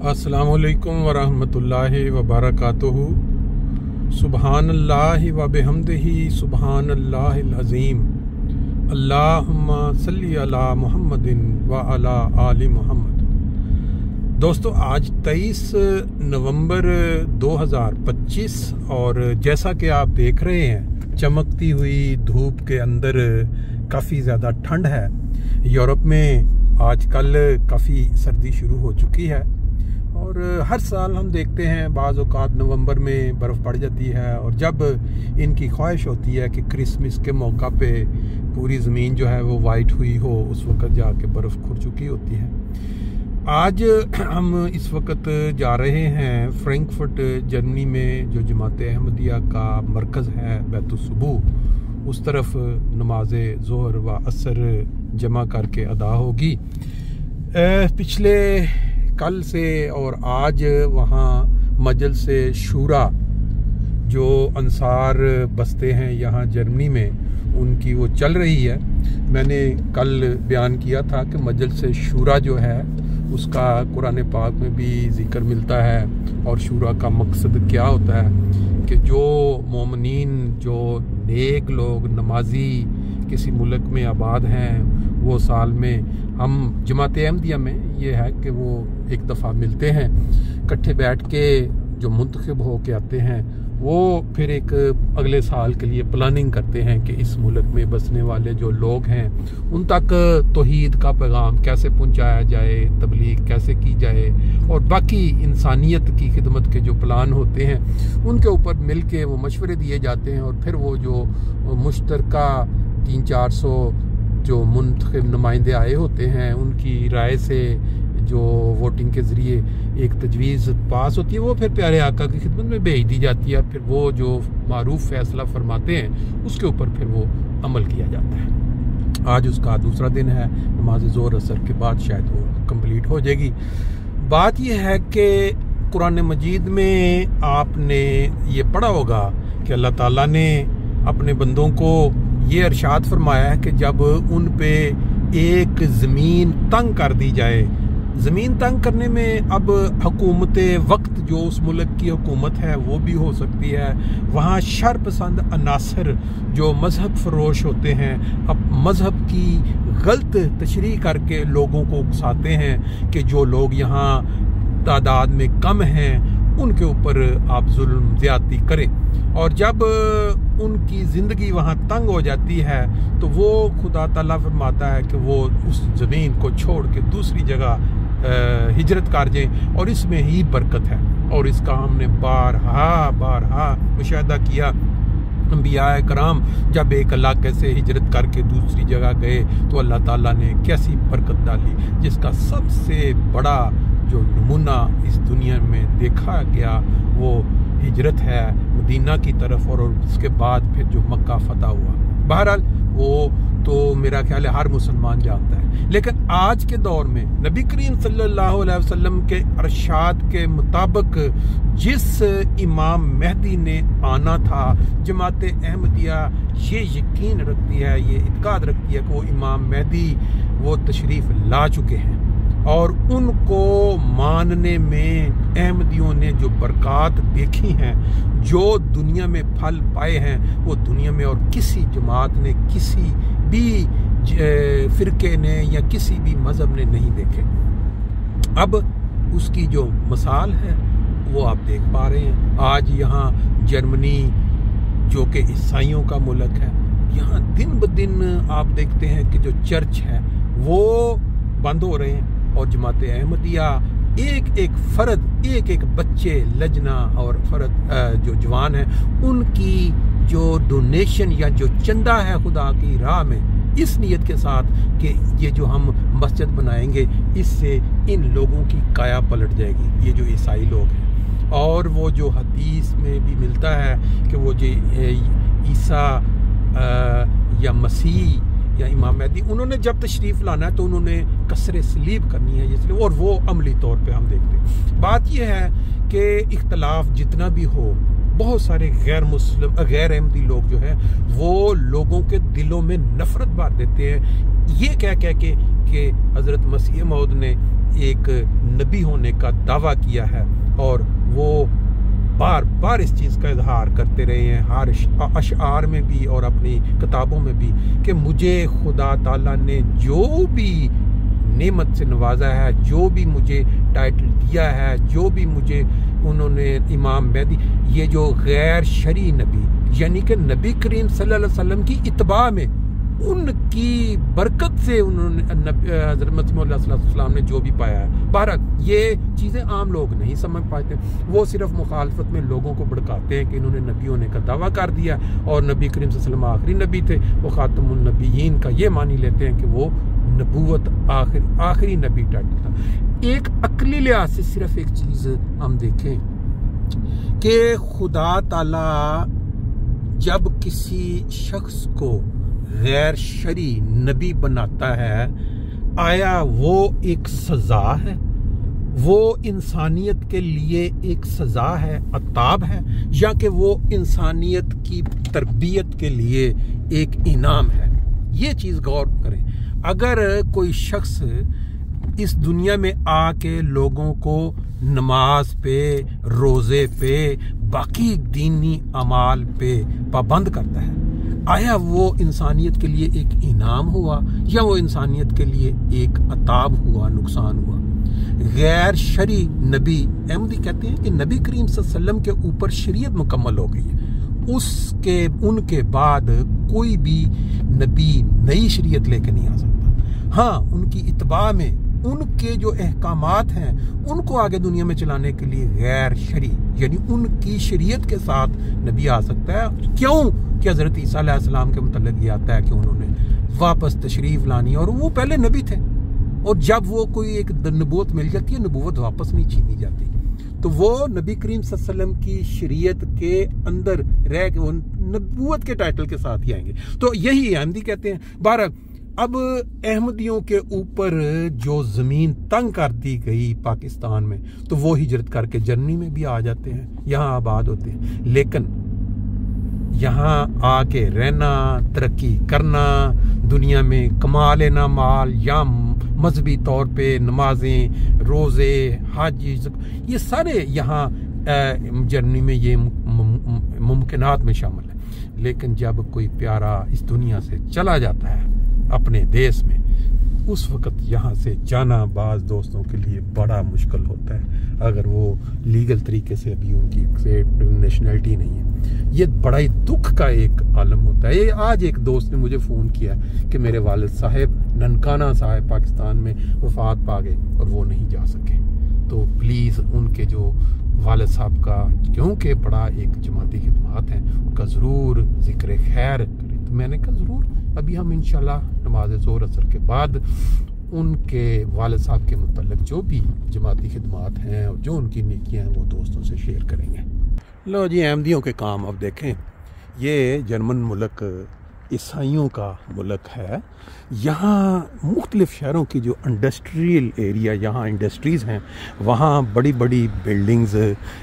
अस्सलामुअलैकुम वरहमतुल्लाहि वबरकातुहू। सुबहानल्लाहि व बिहम्दिही सुबहानल्लाहिल अज़ीम। अल्लाहुम्मा सल्ली अला मुहम्मदिन व अला आलि मुहम्मद। दोस्तों, आज 23 नवंबर 2025 और जैसा कि आप देख रहे हैं, चमकती हुई धूप के अंदर काफ़ी ज़्यादा ठंड है। यूरोप में आजकल काफ़ी सर्दी शुरू हो चुकी है और हर साल हम देखते हैं बाज़ औक़ात नवंबर में बर्फ़ पड़ जाती है और जब इनकी ख्वाहिश होती है कि क्रिसमस के मौका पे पूरी ज़मीन जो है वो वाइट हुई हो, उस वक़्त जाके बर्फ़ खुर चुकी होती है। आज हम इस वक्त जा रहे हैं फ्रैंकफर्ट जर्मनी में, जो जमात अहमदिया का मरकज़ है बैतुस्सुबूह, उस तरफ नमाज ज़ोहर व असर जमा करके अदा होगी। पिछले कल से और आज वहाँ मजलिस शूरा जो अंसार बसते हैं यहाँ जर्मनी में, उनकी वो चल रही है। मैंने कल बयान किया था कि मजलिस शूरा जो है उसका कुरान पाक में भी ज़िक्र मिलता है और शूरा का मकसद क्या होता है कि जो मोमिनीन, जो नेक लोग, नमाजी किसी मुल्क में आबाद हैं, वो साल में हम जमात अहमदिया में ये है कि वो एक दफ़ा मिलते हैं, इकट्ठे बैठ के जो मुंतखब हो के आते हैं, वो फिर एक अगले साल के लिए प्लानिंग करते हैं कि इस मुल्क में बसने वाले जो लोग हैं उन तक तौहीद का पैगाम कैसे पहुंचाया जाए, तबलीग कैसे की जाए और बाकी इंसानियत की खिदमत के जो प्लान होते हैं उनके ऊपर मिल के वो मशवरे दिए जाते हैं। और फिर वो जो मुश्तरका 300-400 जो मुंतखब नुमाइंदे आए होते हैं, उनकी राय से जो वोटिंग के ज़रिए एक तजवीज़ पास होती है, वो फिर प्यारे आका की खिदमत में भेज दी जाती है। फिर वो जो मारूफ फैसला फरमाते हैं उसके ऊपर फिर वो अमल किया जाता है। आज उसका दूसरा दिन है, नमाज ज़ोहर असर के बाद शायद वो कंप्लीट हो जाएगी। बात यह है कि कुरान मजीद में आपने ये पढ़ा होगा कि अल्लाह ताला ने अपने बंदों को ये इरशाद फरमाया है कि जब उन पे एक ज़मीन तंग कर दी जाए, ज़मीन तंग करने में अब हुकूमत वक्त जो उस मुल्क की हुकूमत है वो भी हो सकती है, वहाँ शर पसंद अनासर जो मज़हब फरोश होते हैं अब मज़हब की गलत तशरीह करके लोगों को उकसाते हैं कि जो लोग यहाँ तादाद में कम हैं उनके ऊपर आप जुल्म ज़्यादती करें। और जब उनकी ज़िंदगी वहाँ तंग हो जाती है तो वो खुदा ताला फरमाता है कि वो उस ज़मीन को छोड़ के दूसरी जगह हिजरत कर जाएं और इसमें ही बरकत है। और इसका हमने बारहा मुशाहिदा किया। अंबिया कराम जब एक इलाके से हिजरत करके दूसरी जगह गए तो अल्लाह ताला ने कैसी बरकत डाली, जिसका सबसे बड़ा जो नमूना इस दुनिया में देखा गया वो हिजरत है मदीना की तरफ और उसके बाद फिर जो मक्का फतह हुआ। बहरहाल वो तो मेरा ख्याल है हर मुसलमान जानता है। लेकिन आज के दौर में नबी करीम सल्लल्लाहु अलैहि वसल्लम के अरशाद के मुताबिक जिस इमाम मेहदी ने आना था, जमात अहमदिया ये यकीन रखती है, ये इत्काद रखती है कि वो इमाम मेहदी वो तशरीफ़ ला चुके हैं और उनको मानने में अहमदियों ने जो बरक़ात देखी हैं, जो दुनिया में फल पाए हैं, वो दुनिया में और किसी जमात ने, किसी भी फ़िरके ने या किसी भी मज़हब ने नहीं देखे। अब उसकी जो मिसाल है वो आप देख पा रहे हैं। आज यहाँ जर्मनी जो कि ईसाइयों का मुल्क है, यहाँ दिन ब दिन आप देखते हैं कि जो चर्च है वो बंद हो रहे हैं और जमात अहमदिया एक एक फ़र्द, एक एक बच्चे, लजना और फ़र्द जो जवान है, उनकी जो डोनेशन या जो चंदा है खुदा की राह में, इस नीयत के साथ कि ये जो हम मस्जिद बनाएंगे इससे इन लोगों की काया पलट जाएगी, ये जो ईसाई लोग हैं। और वो जो हदीस में भी मिलता है कि वो जो ईसा या मसीह या इमाम मेहदी, उन्होंने जब तशरीफ़ लाना है तो उन्होंने कसरे सलीब करनी है, इसलिए और वो अमली तौर पे हम देखते हैं। बात यह है कि इख्तलाफ जितना भी हो, बहुत सारे गैर मुस्लिम, गैर अहमदी लोग जो है वो लोगों के दिलों में नफरत भर देते हैं, ये कह के कि हज़रत मसीह मौद ने ایک نبی ہونے کا دعویٰ کیا ہے، اور وہ بار بار اس چیز کا اظہار کرتے رہے ہیں ہر اشعار میں بھی اور اپنی کتابوں میں بھی، کہ مجھے خدا تعالیٰ نے جو بھی نعمت سے نوازا ہے، جو بھی مجھے ٹائٹل دیا ہے، جو بھی مجھے انہوں نے امام مہدی، یہ جو غیر شرعی نبی یعنی کہ نبی کریم صلی اللہ علیہ وسلم کی اتباع میں ان کی برکت سے انہوں نے حضرت مسیح موعود صلی اللہ علیہ وسلم نے جو بھی پایا ہے. بہرحال یہ چیزیں عام لوگ نہیں سمجھ پاتے، وہ صرف مخالفت میں لوگوں کو بھڑکاتے ہیں کہ انہوں نے نبی ہونے کا دعویٰ کر دیا، اور نبی کریم صلی اللہ علیہ وسلم آخری نبی تھے، وہ خاتم النبیین کا یہ معنی لیتے ہیں کہ وہ نبوت آخری نبی ٹائٹل تھا. ایک عقلی لحاظ سے صرف ایک چیز ہم دیکھیں کہ خدا تعالی جب کسی شخص کو غیر شرعی نبی بناتا ہے، آیا وہ ایک سزا ہے، وہ انسانیت کے لیے ایک سزا ہے، عطاب ہے، یا کہ وہ انسانیت کی تربیت کے لیے ایک انعام ہے؟ یہ چیز غور کریں. اگر کوئی شخص اس دنیا میں آ کے لوگوں کو نماز پہ، روزے پہ، باقی دینی اعمال پہ پابند کرتا ہے، آیا وہ انسانیت کے لیے ایک انعام ہوا یا وہ انسانیت کے لیے ایک عطاب ہوا، نقصان ہوا؟ غیر شرعی نبی، احمدی کہتے ہیں کہ نبی کریم صلی اللہ علیہ وسلم کے اوپر شریعت مکمل ہو گئی ہے، ان کے بعد کوئی بھی نبی نئی شریعت لے کے نہیں آ سکتا. ہاں، ان کی اتباع میں ان کے جو احکامات ہیں ان کو آگے دنیا میں چلانے کے لیے غیر شرعی یعنی ان کی شریعت کے ساتھ نبی آ سکتا ہے. کیوں کہ حضرت عیسیٰ علیہ السلام کے متعلق یہ آتا ہے کہ انہوں نے واپس تشریف لانی، اور وہ پہلے نبی تھے، اور جب وہ کوئی ایک نبوت مل جاتی ہے، نبوت واپس نہیں چھینی جاتی. تو وہ نبی کریم صلی اللہ علیہ وسلم کی شریعت کے اندر رہ کے وہ نبوت کے ٹائٹل کے ساتھ ہی آئیں گے. تو یہی احمدی کہتے ہیں. بہرحال اب احمدیوں کے اوپر جو زمین تنگ کر دی گئی پاکستان میں، تو وہ ہجرت کر کے جرمنی میں بھی آ جاتے ہیں، یہاں آباد ہوتے ہیں. لیکن یہاں آ کے رہنا، ترقی کرنا، دنیا میں کما لینا مال، یا مذہبی طور پہ نمازیں، روزے، حج، یہ سارے یہاں جرمنی میں یہ ممکنات میں شامل ہے. لیکن جب کوئی پیارا اس دنیا سے چلا جاتا ہے اپنے دیس میں، اس وقت یہاں سے جانا بعض دوستوں کے لیے بڑا مشکل ہوتا ہے، اگر وہ لیگل طریقے سے ابھی ان کی نیشنلٹی نہیں ہے. یہ بڑا ہی دکھ کا ایک عالم ہوتا ہے. یہ آج ایک دوست نے مجھے فون کیا کہ میرے والد صاحب ننکانہ صاحب پاکستان میں وفات پا گئے اور وہ نہیں جا سکے. تو پلیز ان کے جو والد صاحب کا کیونکہ بڑا ایک جماعتی خدمات ہیں، ان کا ضرور ذکر خیر کریں. تو میں نے کہا ضرور، ابھی ہم انشاءاللہ نماز ظہر اثر کے بعد ان کے والد صاحب کے متعلق جو بھی جماعتی خدمات ہیں اور جو ان کی نیکیاں ہیں وہ دوستوں سے شیئر کریں گے. لو جی، احمدیوں کے کام اب دیکھیں. یہ جرمن ملک عیسائیوں کا ملک ہے. یہاں مختلف شہروں کی جو انڈسٹریل ایریا، یہاں انڈسٹریز ہیں، وہاں بڑی بڑی بلڈنگز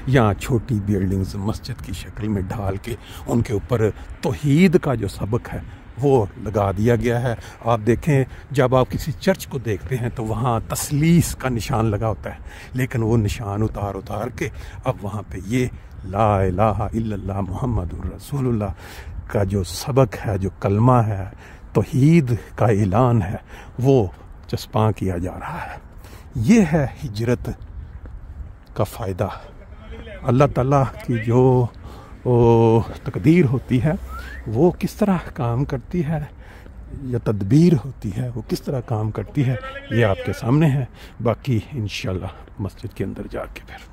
یا چھوٹی بلڈنگز مسجد کی شکل میں ڈھال کے ان کے اوپر توحید کا جو سبق ہے وہ لگا دیا گیا ہے. آپ دیکھیں، جب آپ کسی چرچ کو دیکھتے ہیں تو وہاں تثلیث کا نشان لگا ہوتا ہے، لیکن وہ نشان اتار کے اب وہاں پہ یہ لا الہ الا اللہ محمد الرسول اللہ کا جو سبق ہے، جو کلمہ ہے، توحید کا اعلان ہے، وہ چسپاں کیا جا رہا ہے. یہ ہے ہجرت کا فائدہ. اللہ تعالیٰ کی جو تقدیر ہوتی ہے وہ کس طرح کام کرتی ہے، یا تدبیر ہوتی ہے وہ کس طرح کام کرتی ہے، یہ آپ کے سامنے ہے. باقی انشاءاللہ مسجد کے اندر جا کے پھر